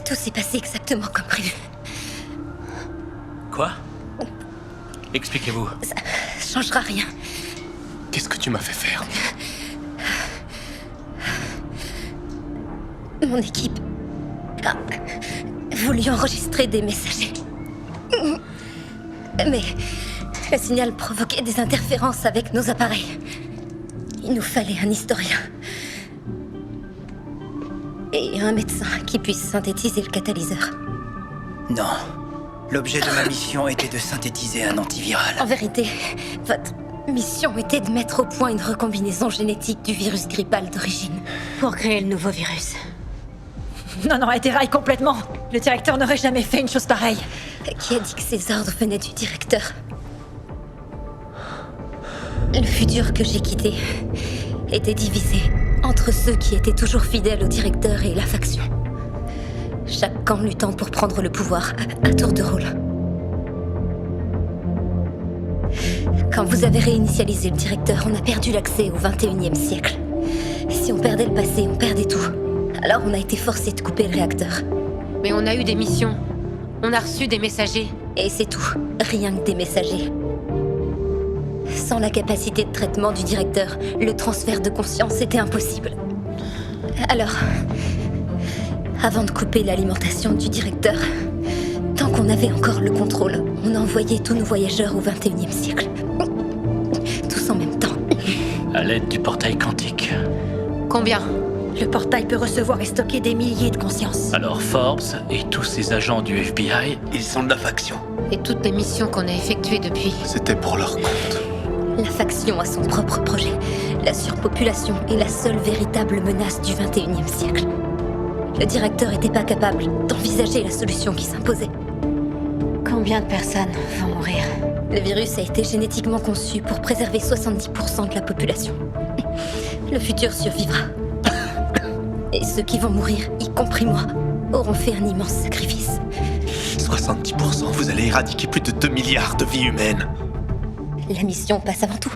Tout s'est passé exactement comme prévu. Quoi? Expliquez-vous. Ça changera rien. Qu'est-ce que tu m'as fait faire? Mon équipe a voulu enregistrer des messagers. Mais le signal provoquait des interférences avec nos appareils. Il nous fallait un historien. Et un médecin qui puisse synthétiser le catalyseur. Non. L'objet de ma mission était de synthétiser un antiviral. En vérité, votre mission était de mettre au point une recombinaison génétique du virus grippal d'origine. Pour créer le nouveau virus. Non, elle déraille complètement. Le directeur n'aurait jamais fait une chose pareille. Qui a dit que ces ordres venaient du directeur? Le futur que j'ai quitté était divisé entre ceux qui étaient toujours fidèles au directeur et la faction. Chaque camp luttant pour prendre le pouvoir à tour de rôle. Quand vous avez réinitialisé le directeur, on a perdu l'accès au 21e siècle. Si on perdait le passé, on perdait tout. Alors on a été forcé de couper le réacteur. Mais on a eu des missions. On a reçu des messagers. Et c'est tout, rien que des messagers. Sans la capacité de traitement du directeur, le transfert de conscience était impossible. Alors, avant de couper l'alimentation du directeur, tant qu'on avait encore le contrôle, on a envoyé tous nos voyageurs au 21e siècle. Tous en même temps. À l'aide du portail quantique. Combien? Le portail peut recevoir et stocker des milliers de consciences. Alors Forbes et tous ces agents du FBI... Ils sont de la faction. Et toutes les missions qu'on a effectuées depuis. C'était pour leur compte. La faction a son propre projet. La surpopulation est la seule véritable menace du 21e siècle. Le directeur n'était pas capable d'envisager la solution qui s'imposait. Combien de personnes vont mourir? Le virus a été génétiquement conçu pour préserver 70% de la population. Le futur survivra. Et ceux qui vont mourir, y compris moi, auront fait un immense sacrifice. 70%, vous allez éradiquer plus de 2 milliards de vies humaines. La mission passe avant tout.